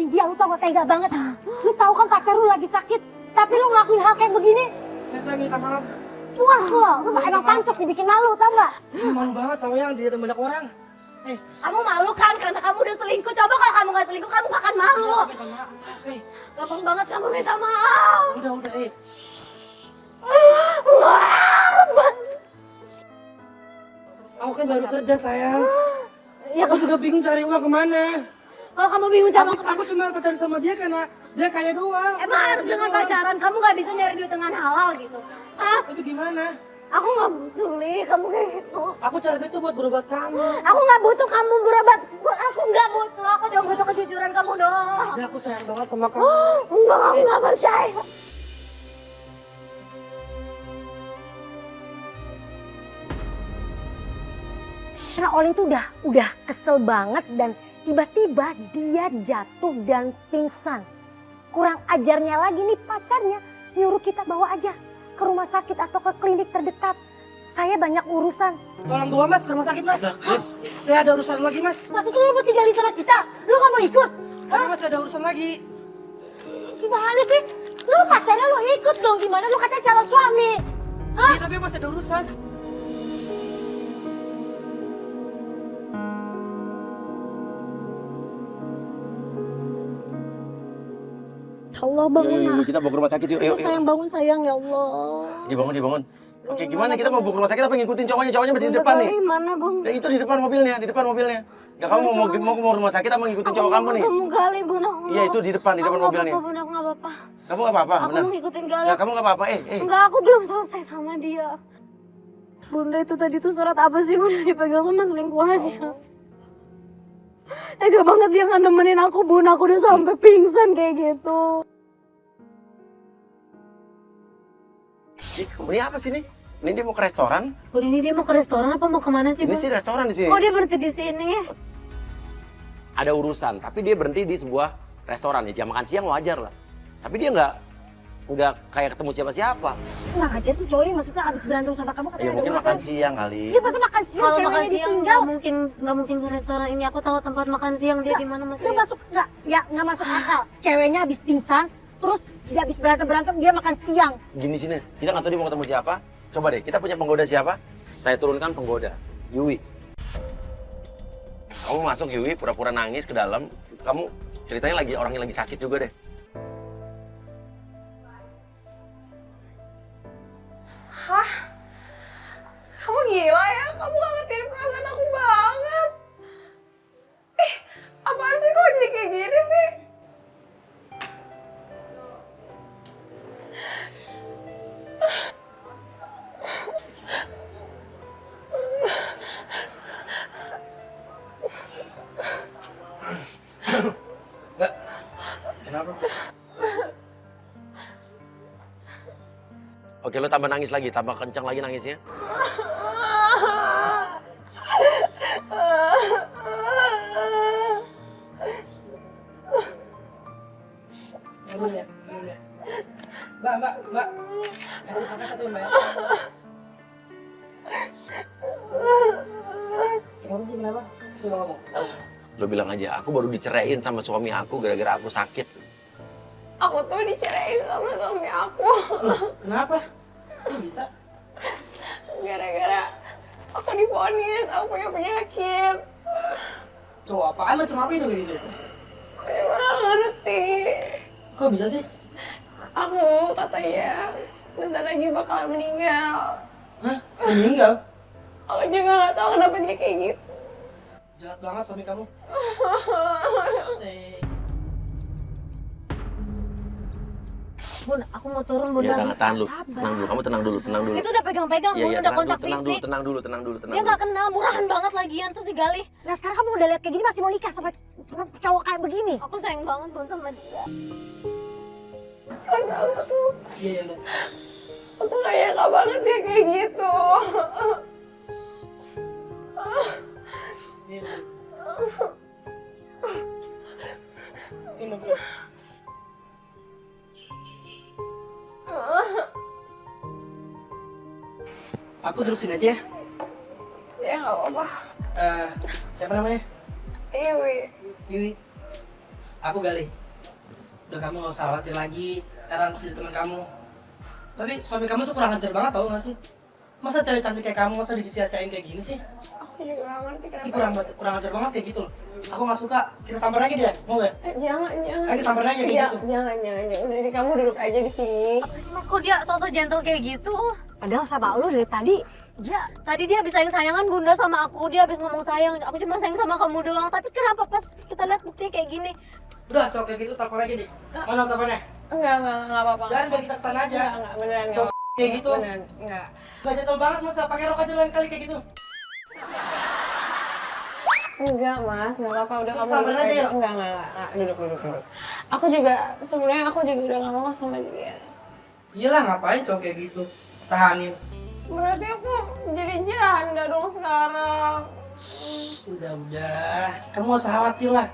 ninggalin dia, lu tau gak tega banget. Lu tahu kan pacar lu lagi sakit, tapi lu ngelakuin hal kayak begini. Saya minta maaf. Puas lo, lu emang pantas dibikin malu, tau gak? Malu banget tau yang dilihat banyak orang. Kamu malu kan karena kamu udah selingkuh. Coba kalau kamu gak selingkuh, kamu gak akan malu. Minta maaf. Gampang banget kamu minta maaf. Udah. Aku kan baru kerja sayang. Ya, Aku juga bingung cari uang kemana. kalau kamu bingung sama Aku cuma pacaran sama dia karena dia kaya doang. emang harus dengan pacaran, kamu gak bisa nyari duit dengan halal gitu. Ah, Tapi gimana? aku gak butuh, Li, kamu kayak gitu. Aku cari duit tuh buat berobat kamu. Aku gak butuh kamu berobat, aku gak butuh, aku cuma butuh kejujuran kamu doang. Ya aku sayang banget sama kamu. Enggak, aku gak percaya. Karena Olin tuh udah kesel banget dan tiba-tiba dia jatuh dan pingsan. Kurang ajarnya lagi nih pacarnya nyuruh kita bawa aja ke rumah sakit atau ke klinik terdekat. Saya banyak urusan. Tolong bawa mas ke rumah sakit mas. Mas, saya ada urusan lagi mas. Maksudnya lu mau tinggalin sama kita? Lu gak mau ikut? Tapi mas ada urusan lagi. Gimana sih? Lu pacarnya lu ikut dong, gimana lu katanya calon suami? Hah? Iya tapi mas ada urusan. Ya Allah bangun Yuk, lah. kita bawa ke rumah sakit yuk. Ya sayang bangun sayang ya Allah. Dibangun. Oke, gimana kita mau bawa ke rumah sakit apa ngikutin cowoknya? Cowoknya masih di depan nih. Mana bang? Ya itu di depan mobilnya. Ya kamu mau rumah sakit apa ngikutin cowok kamu nih? Kamu gali bun aku. Iya itu di depan mobilnya. Aku nggak apa-apa. Kamu gak apa-apa, Aku benar? mau ngikutin gali. Ya kamu gak apa-apa, Enggak, aku belum selesai sama dia. Bunda itu tadi tuh surat apa sih bunda dipegang sama selingkuhannya? Tega banget dia nggak nemenin aku bun, aku udah sampai pingsan kayak gitu. Ini apa sih nih? Ini dia mau ke restoran? Bun ini dia mau ke restoran apa mau kemana sih Ini bun? sih restoran di sini. Kok dia berhenti di sini? Ada urusan, tapi dia berhenti di sebuah restoran ya. Jam makan siang wajar lah. Tapi dia nggak kayak ketemu siapa-siapa. Nggak ajar sih cowok ini, maksudnya abis berantem sama kamu Ya katanya ada mungkin urusan. makan siang kali. Iya pasti makan siang, Kalau ceweknya makan siang ditinggal. nggak mungkin ke restoran ini. Aku tahu tempat makan siang dia di mana mas. Nggak masuk, nggak masuk akal. Ceweknya habis pingsan, terus dia habis berantem dia makan siang. Gini sini, kita nggak tahu dia mau ketemu siapa. Coba deh, kita punya penggoda siapa? Saya turunkan penggoda, Yui. Kamu masuk Yui, pura-pura nangis ke dalam. Kamu ceritanya orangnya lagi sakit juga deh. Hah? Kamu gila ya? Kamu gak ngertiin perasaan aku banget. Apaan sih kok jadi kayak gini sih? Mbak, kenapa? Oke, lo tambah nangis lagi, tambah kencang lagi nangisnya. Ya. Mbak. Kasih pakai satu ya, Mbak. Kenapa sih, kenapa? Coba ngomong. Lo bilang aja, aku baru diceraiin sama suami aku gara-gara aku sakit. Aku tuh diceraiin sama suami aku. Kenapa? Kok bisa? Gara-gara aku divonis, aku punya penyakit. Cowok apaan macam apa itu gitu? Aku gak ngerti. Kok bisa sih? Aku katanya bentar lagi bakalan meninggal. Hah? Meninggal? Aku juga gak tahu kenapa dia kayak gitu. Jahat banget suami kamu. Bun, aku mau turun bun. Ya Nggak udah, bisa. tahan dulu. Sabar. Tenang dulu, kamu tenang dulu. Itu udah pegang-pegang bun, udah kontak tenang fisik. tenang dulu. Dia nggak kenal, murahan banget lagian tuh si Galih. Nah sekarang kamu udah lihat kayak gini masih mau nikah sama cowok kayak begini? Aku sayang banget bun sama dia. Karena aku tuh, Iya, udah. aku tuh gak nyangka banget dia kayak gitu. Iya. Ini mungkin. Aku duduk sini aja ya. Ya gak apa-apa. Siapa namanya? Iwi. Yui. Aku Gali. Udah kamu gak usah khawatir lagi. Sekarang aku jadi teman kamu. Tapi suami kamu tuh kurang ajar banget tau gak sih? Masa cewek cantik kayak kamu masa disia-siain kayak gini sih? Aku juga gak ngerti Ini kenapa. kurang ajar banget kayak gitu loh. Aku gak suka. Kita samperin aja dia. Mau gak? Jangan. Ayo samperin aja kayak gitu. Jangan. Udah deh, kamu duduk aja di sini. Apa sih mas, kok dia sosok gentle kayak gitu? Padahal sama lu dari tadi Tadi dia habis sayang-sayangan bunda sama aku, dia habis ngomong sayang, aku cuma sayang sama kamu doang. Tapi kenapa pas kita lihat buktinya kayak gini? Udah cowok kayak gitu telepon aja nih. Mana teleponnya? Enggak apa-apa. Dan biar kita kesana aja. Enggak, beneran Cowok kayak gitu. Beneran, enggak. Gak jatuh banget masa pakai rok aja lain kali kayak gitu. Enggak mas, enggak apa-apa, udah kamu Samperin duduk aja aja. ya? Enggak, duduk. Aku juga, sebenarnya aku juga udah gak mau sama dia. Iyalah ngapain cowok kayak gitu. Tahanin. Berarti aku jadi janda dong sekarang. Udah. Kamu gak usah khawatir lah.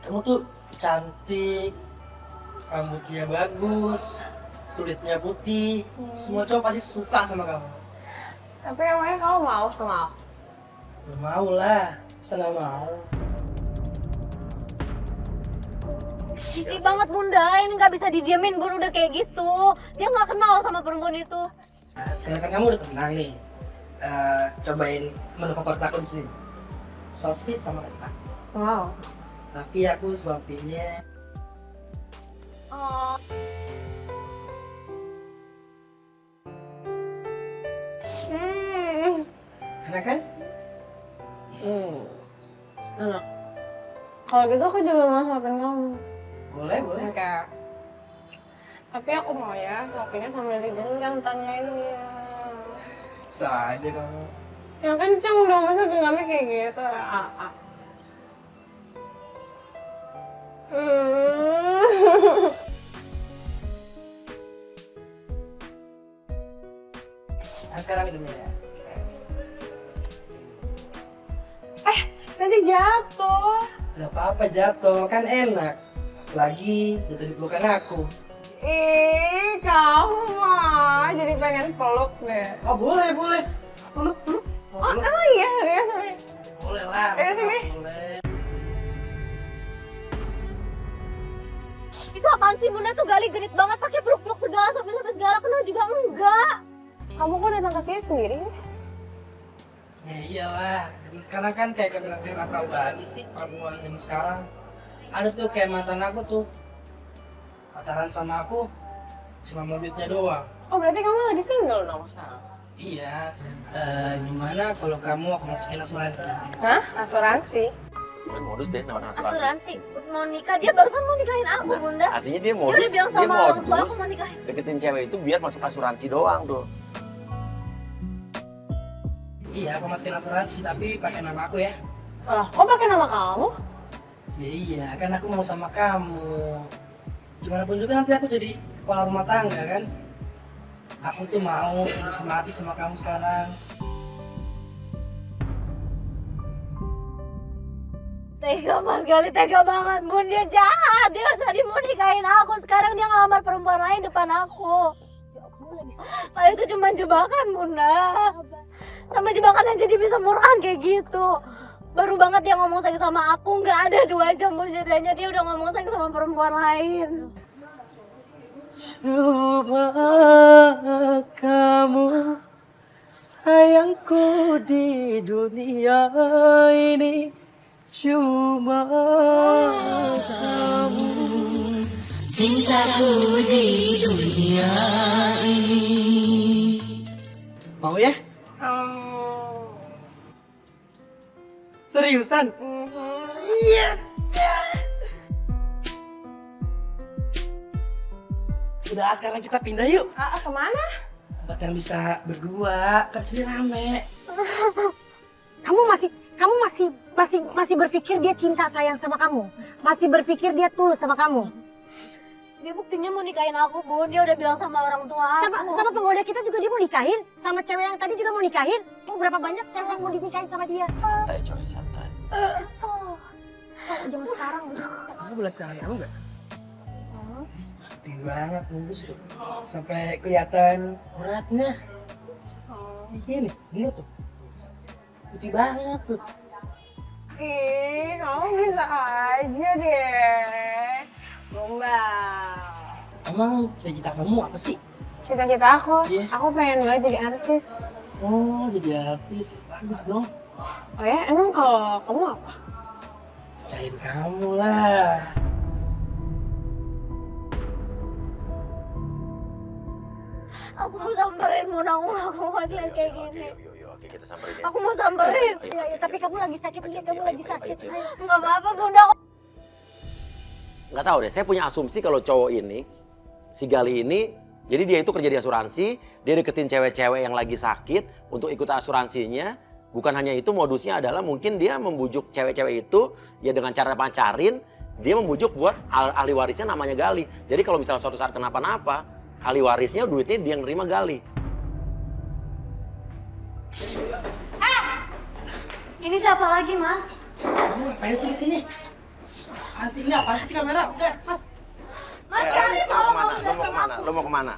Kamu tuh cantik, rambutnya bagus, kulitnya putih. Semua cowok pasti suka sama kamu. Tapi emangnya kamu mau sama aku? Ya mau lah, masa gak mau. Cici banget bunda, ini nggak bisa didiamin bun, udah kayak gitu. Dia nggak kenal sama perempuan itu. Nah, sekarang kan kamu udah tenang nih. Cobain menu favorit aku di sini. Sosis sama kentang. Wow. Tapi aku suapinnya Oh. enak kan? Enak. Kalau gitu aku juga mau suapin kamu. Boleh. Oke. Tapi aku mau ya suapinnya sambil digenggam tangannya. Bisa aja kamu. Yang kenceng dong, masa genggamnya kayak gitu. Nah, sekarang minumnya ya. Nanti jatuh. Gak apa-apa jatuh, kan enak. Lagi jatuh di pelukan aku. Ih, kamu mah jadi pengen peluk deh. Oh boleh. Peluk. Oh, emang iya, serius. Boleh lah. Ayo sini. Boleh. Itu apaan sih bunda tuh Gali genit banget pakai peluk-peluk segala, sampai segala, kenal juga enggak. Kamu kok datang ke sini sendiri? Ya iyalah, zaman sekarang kan kayak dia nggak tahu aja sih perempuan ini sekarang. Ada tuh kayak mantan aku tuh pacaran sama aku cuma mau duitnya doang. Oh, berarti kamu lagi single dong sekarang? Iya. Gimana kalau kamu aku masukin asuransi? Hah? Asuransi? Kan modus deh namanya asuransi. Asuransi, mau nikah, dia barusan mau nikahin aku bunda. Artinya dia Dia modus. udah bilang sama orang tua aku mau nikahin. Deketin cewek itu biar masuk asuransi doang tuh. Iya, aku masukin asuransi tapi pakai nama aku ya. Lah, kok pakai nama kamu? Ya iya, kan aku mau sama kamu. Gimana pun juga nanti aku jadi kepala rumah tangga kan. Aku tuh mau hidup semati sama kamu sekarang. Tega mas Gali, tega banget bun, dia jahat. Dia tadi mau nikahin aku, sekarang dia ngelamar perempuan lain depan aku. Saya itu cuma jebakan bunda. Sama jebakan yang jadi bisa murahan kayak gitu. Baru banget dia ngomong sayang sama aku, nggak ada 2 jam bun jadinya dia udah ngomong sayang sama perempuan lain. Cuma kamu sayangku di dunia ini. Cuma kamu cintaku di dunia ini. Mau ya? Seriusan? Yes! Udah sekarang kita pindah yuk. Kemana? Tempat yang bisa berdua, kan sini rame. kamu masih berpikir dia cinta sayang sama kamu? Masih berpikir dia tulus sama kamu? Dia buktinya mau nikahin aku bun, dia udah bilang sama orang tua aku. Sama penggoda kita juga dia mau nikahin? Sama cewek yang tadi juga mau nikahin? Mau berapa banyak cewek yang mau dinikahin sama dia? Santai coy, santai. Kesel. Cowok zaman sekarang. Kamu boleh tangan kamu nggak? Putih banget, mulus tuh. Sampai kelihatan uratnya. Iya nih, bener tuh. Putih banget tuh. Ih, kamu bisa aja deh. Gombal. Emang cita-cita kamu apa sih? Cita-cita aku, Iya. aku pengen banget jadi artis. Oh, jadi artis. Bagus dong. Oh ya, emang kalau kamu apa? Kayak kamu lah. Aku mau samperin Muna, aku gak mau lihat kayak gini. Oke, kita samperin ya. Aku mau samperin. Ya, ya, tapi kamu lagi sakit, lihat kamu lagi sakit. Ayo. Nggak apa-apa Bunda. Nggak tahu deh, saya punya asumsi kalau cowok ini, si Gali ini, jadi dia itu kerja di asuransi, dia deketin cewek-cewek yang lagi sakit untuk ikut asuransinya. Bukan hanya itu, modusnya adalah mungkin dia membujuk cewek-cewek itu, ya dengan cara pacarin, dia membujuk buat ahli warisnya namanya Gali. Jadi kalau misalnya suatu saat kenapa-napa, ahli warisnya duitnya dia yang nerima Gali. Ini siapa lagi Mas? Kamu ngapain sih di sini? Apaan sih ini? Apaan sih kamera? Udah, Mas. Mas Gali Lo tolong mau kamu kemana? Lo jelasin mau sama kemana? aku. Lo mau kemana?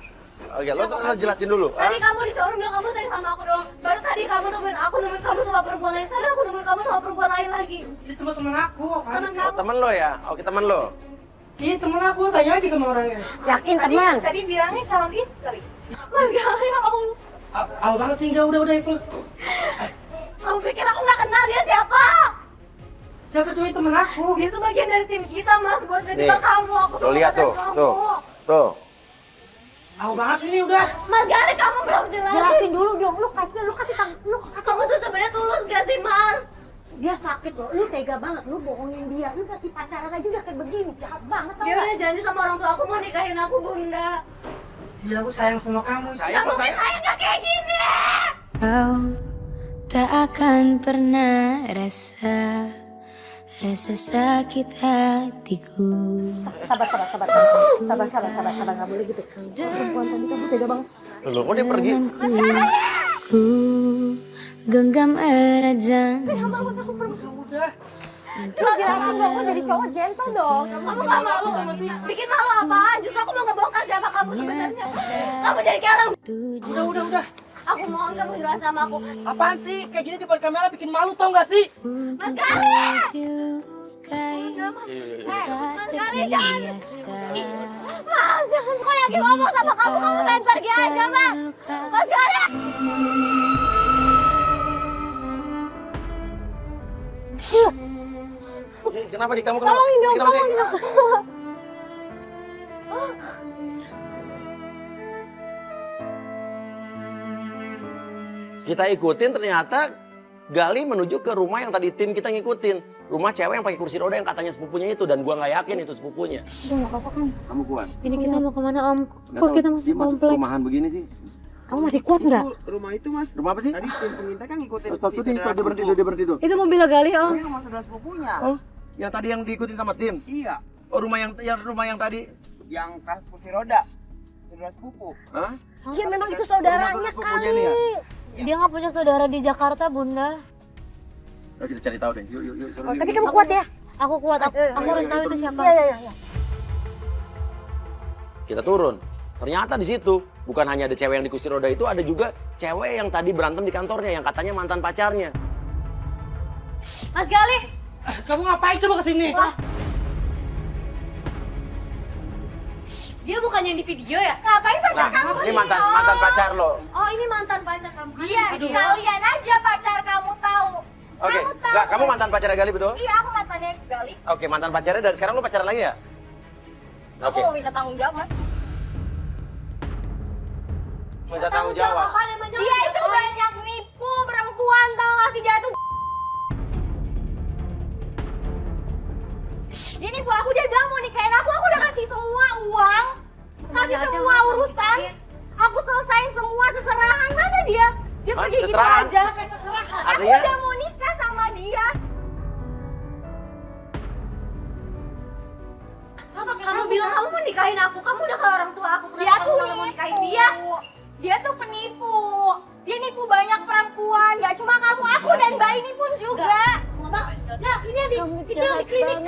Oke, lo jelasin dulu. Tadi kamu di showroom bilang kamu sayang sama aku doang. Baru tadi kamu nemuin aku nemuin kamu sama perempuan lain. Sekarang aku nemuin kamu sama perempuan lain lagi. Ini cuma temen aku. Apaan Temen sih? kamu. Temen lo ya? Oke, temen lo. Iya, temen aku. Tanya aja sama orangnya. Yakin teman? Tadi bilangnya calon istri. Mas Gali ya Allah. Apa banget sih? Enggak, udah, itu. Kamu pikir aku nggak kenal dia siapa? Siapa tuh ini temen aku? Dia tuh bagian dari tim kita Mas buat Nih, ngejebak kamu. Aku lo lihat tuh, kamu. tuh. Tahu banget sih ini udah. Mas Gali kamu belum jelasin. Jelasin dulu dong, lu kasih Kamu tuh sebenarnya tulus gak sih Mas? dia sakit loh, lu tega banget, lu bohongin dia, lu kasih pacaran aja udah kayak begini, jahat banget tau Dia gak? udah janji sama orang tua aku mau nikahin aku Bunda. Iya, aku sayang sama kamu. Sayang kok sayang. Saya nggak kayak gini. Kau tak akan pernah rasa sakit hatiku. Sabar, gak boleh gitu. Perempuan tadi kamu tega banget. Lo kok dia pergi? Ku genggam erat janji. Lu bilangin dong, lu jadi cowok gentle dong. Kamu nggak malu kamu sih? Bikin malu apaan? Justru aku mau ngebongkar siapa kamu sebenarnya. Kamu jadi kayak orang. Udah. Aku mohon kamu jelas sama aku. Apaan sih? Kayak gini depan kamera bikin malu tau gak sih? Mas Gali! Dilukai tak Gali, jangan. terbiasa. Mas, jangan. Aku lagi ngomong sama kamu, kamu main pergi aja, Mas. Mas Gali! Kenapa di kamu kenapa? Kenapa sih? Kita ikutin ternyata Gali menuju ke rumah yang tadi tim kita ngikutin. Rumah cewek yang pakai kursi roda yang katanya sepupunya itu dan gua nggak yakin itu sepupunya. Udah nggak apa-apa kan? Kamu kuat? Ini kita mau kemana Om? Nggak Kok tahu, kita dia masuk masuk komplek? rumahan begini sih. Kamu masih kuat nggak? Rumah itu mas. Rumah apa sih? Tadi tim pengintai kan ngikutin. Stop tuh, dia berhenti tuh. Itu mobil Gali Om. Ini rumah saudara sepupunya. Oh, yang tadi yang diikutin sama tim. Iya. Oh, rumah yang tadi. Yang kursi roda. Saudara sepupu. Hah? Iya memang itu saudaranya sepupunya kali. nih ya? Dia nggak punya saudara di Jakarta Bunda. Oh, kita cari tahu deh. Yuk. Oh, tapi kamu kuat ya? Aku kuat, aku harus tahu itu siapa. Iya. Kita turun. Ternyata di situ bukan hanya ada cewek yang di kursi roda itu, ada juga cewek yang tadi berantem di kantornya yang katanya mantan pacarnya. Mas Gali! Kamu ngapain coba kesini? Dia bukan yang di video ya? Ngapain pacar kamu? Ini mantan pacar lo. Oh, ini mantan pacar kamu. Iya, sekalian aja pacar kamu tahu. Oke, enggak, kamu mantan pacarnya Gali betul? Iya, aku mantannya Gali. Oke, mantan pacarnya dan sekarang lu pacaran lagi ya? Aku Oke, mau minta tanggung jawab, Mas. minta tanggung jawab. Dia itu banyak nipu perempuan, tau gak sih? Dia tuh dia nipu aku, dia bilang mau nikahin aku udah kasih semua uang, kasih aja, semua Mas, urusan, sedikit. aku selesain semua seserahan. Mana dia? Dia Hah? pergi gitu Seserahan? aja. Seserahan. Aku Artinya? udah mau nikah sama dia. Kamu bilang kamu mau nikahin aku, kamu udah ke orang tua aku. Dia Kenapa tuh kamu malah mau nikahin dia? Dia tuh penipu. Dia nipu banyak perempuan, gak cuma kamu, aku dan Mbak ini pun juga. Nah, ini yang itu yang di klinik.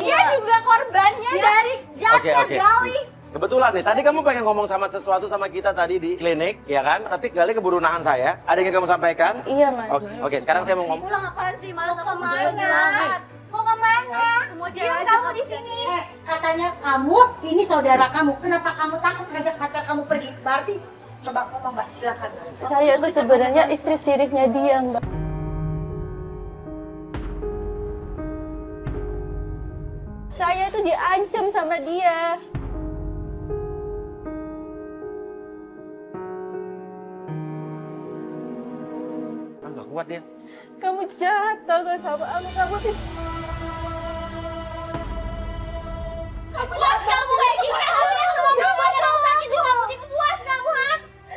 Dia juga korbannya dari jahatnya Oke. Gali. Kebetulan nih, tadi kamu pengen ngomong sama sesuatu sama kita tadi di klinik, ya kan? Tapi Gali keburu nahan saya. Ada yang ingin kamu sampaikan? Iya, Mas. Oke, sekarang saya mau ngomong. Pulang apaan sih Mas? Aku Mau mau kemana? Mau kemana? Semua Diam cewek kamu aja di sini. Katanya kamu ini saudara kamu. Kenapa kamu takut ngajak pacar kamu pergi? Berarti coba ngomong Mbak, silakan. Saya tuh sebenarnya istri siriknya dia, Mbak. Saya tuh diancam sama dia. Ah, nggak kuat dia. Kamu jahat tau gak sama aku. Kamu tuh Puas kamu kayak gini. Kalian semua perempuan yang sakit juga mau puas kamu, ha?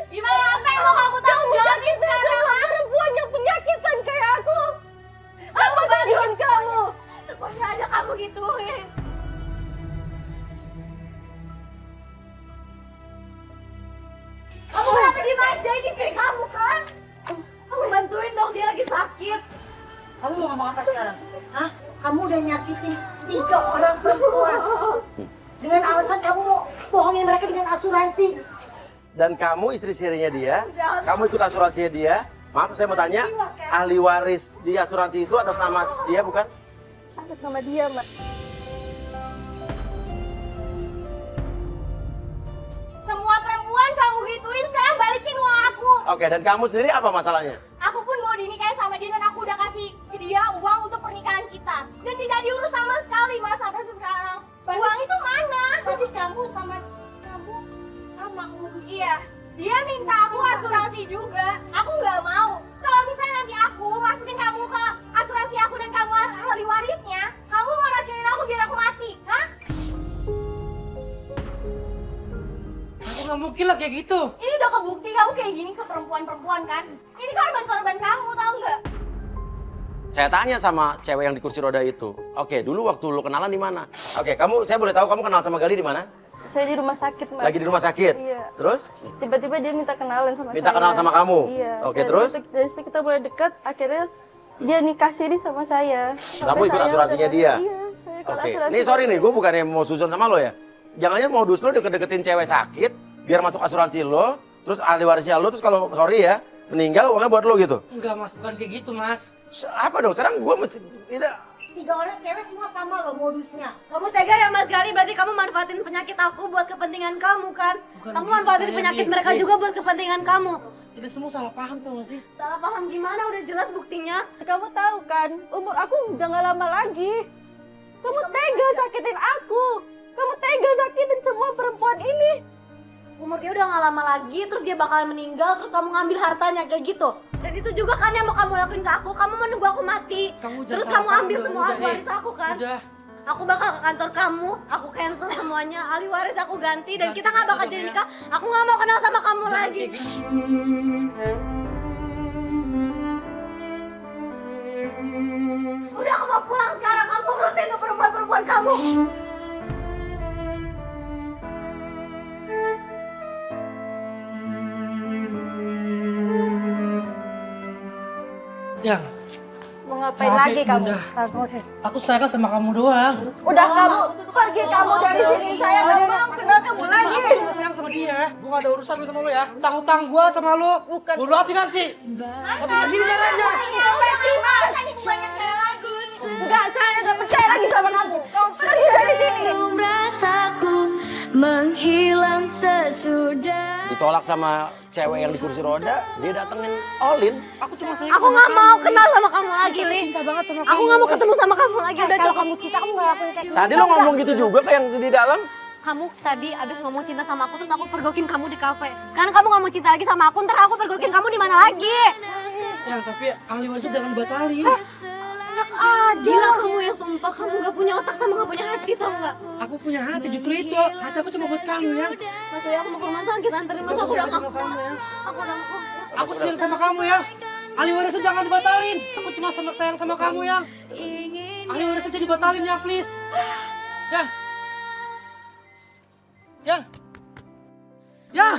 Gimana apa yang mau kamu tanggung jawabin sekarang? perempuan yang penyakitan kayak aku. Apa tujuan kamu? Terus aja kamu gituin. Kamu kenapa diem aja? Ini kayak kamu kan? Kamu bantuin dong, dia lagi sakit. Kamu mau ngomong apa sekarang? Hah? Kamu udah nyakitin 3 orang perempuan. Dengan alasan kamu mau bohongin mereka dengan asuransi. Dan kamu istri sirinya dia, kamu ikut asuransinya dia. Maaf, saya mau tanya, ahli waris di asuransi itu atas nama dia bukan? Aku sama dia, Mbak. Semua perempuan kamu gituin, sekarang balikin uang aku. Oke, dan kamu sendiri apa masalahnya? Aku pun mau dinikahin sama dia dan aku udah kasih ke dia uang untuk pernikahan kita. Dan tidak diurus sama sekali Mas sampai sekarang. Uang itu mana? Berarti kamu sama urus. Iya, dia minta aku asuransi juga. Aku nggak mau. Kalau misalnya nanti aku masukin kamu ke asuransi aku dan kamu ahli warisnya, kamu mau racunin aku biar aku mati, hah? Aku nggak mungkin lah kayak gitu. Ini udah kebukti kamu kayak gini ke perempuan-perempuan kan? Ini korban-korban kamu, tahu nggak? Saya tanya sama cewek yang di kursi roda itu. Oke, dulu waktu lu kenalan di mana? Oke, saya boleh tahu kamu kenal sama Gali di mana? Saya di rumah sakit, Mas. Lagi di rumah sakit. Iya. Terus Tiba-tiba dia minta kenalan sama minta saya. kenal sama kamu. Iya. Oke, Dan terus dari situ kita mulai dekat, akhirnya dia nikah siri sama saya. kamu ikut Sampai saya asuransinya udah- dia? Iya, saya ikut Oke. asuransi. Nih sorry nih, gue bukannya mau susun sama lo ya. Jangan-jangan modus lo deket-deketin cewek sakit biar masuk asuransi lo, terus ahli warisnya lo, terus kalau sorry ya meninggal uangnya buat lo gitu. Enggak Mas, bukan kayak gitu Mas. Apa dong? Sekarang gue mesti tidak. 3 orang cewek semua sama loh modusnya. Kamu tega ya Mas Gali, berarti kamu manfaatin penyakit aku buat kepentingan kamu kan? Bukan Kamu begitu, manfaatin sayang, penyakit Dik. mereka Dik. juga buat kepentingan kamu. Itu semua salah paham tuh sih. Salah paham gimana? Udah jelas buktinya. Kamu tahu kan, umur aku udah gak lama lagi. Kamu tega sakitin aku. Kamu tega sakitin semua perempuan ini. Umur dia udah gak lama lagi, terus dia bakalan meninggal, terus kamu ngambil hartanya kayak gitu. Dan itu juga kan yang mau kamu lakuin ke aku, kamu menunggu aku mati. Kamu jangan Terus salah kamu paham ambil dong, semua udah, hak waris aku kan. Udah. Aku bakal ke kantor kamu, aku cancel semuanya, ahli waris aku ganti, dan kita gak bakal jadi nikah. Aku gak mau kenal sama kamu Jangan lagi. kayak gitu. Udah aku mau pulang sekarang, kamu urusin tuh perempuan-perempuan kamu. Yang Mau ngapain Maaf, lagi ya, kamu? Bunda. Tunggu sih. Aku sayang sama kamu doang. Udah kamu pergi kamu dari sini. Saya gak mau kenal kamu lagi. Aku cuma sayang sama dia. Gua gak ada urusan sama lo ya. Utang-utang gua sama lo. Bukan. Gua luasin nanti. Tapi gak gini caranya. Banyak cewek lagi. Enggak, saya gak percaya lagi sama kamu. Kamu pergi dari sini. Rasaku menghilang sesudah. Ditolak sama cewek yang di kursi roda, dia datengin Olin. Aku cuma sayang Aku sama gak kamu. mau kenal sama kamu lagi, Li. Cinta banget sama kamu. Aku gak mau ketemu sama kamu lagi, udah Kalau cukup. kamu cinta kamu nggak lakuin kayak gitu. Tadi lo ngomong gitu juga kayak yang di dalam. Kamu tadi abis ngomong cinta sama aku, terus aku pergokin kamu di kafe. Sekarang kamu gak mau cinta lagi sama aku, ntar aku pergokin kamu di mana lagi? Yang tapi ahli waris jangan dibatalin. Gila kamu yang sumpah, kamu gak punya otak sama gak punya hati, tau gak? Aku punya hati, justru itu. Hati aku cuma buat kamu ya. Mas Lia, aku mau ke rumah sakit, anterin mas, aku udah sayang sama gak kamu ya. Aku udah mau. Aku sayang sama kamu ya. Ahli warisnya jangan dibatalin. Aku cuma sayang sama kamu yang. Ahli warisnya jadi batalin ya, please. Ya. Ya. Ya.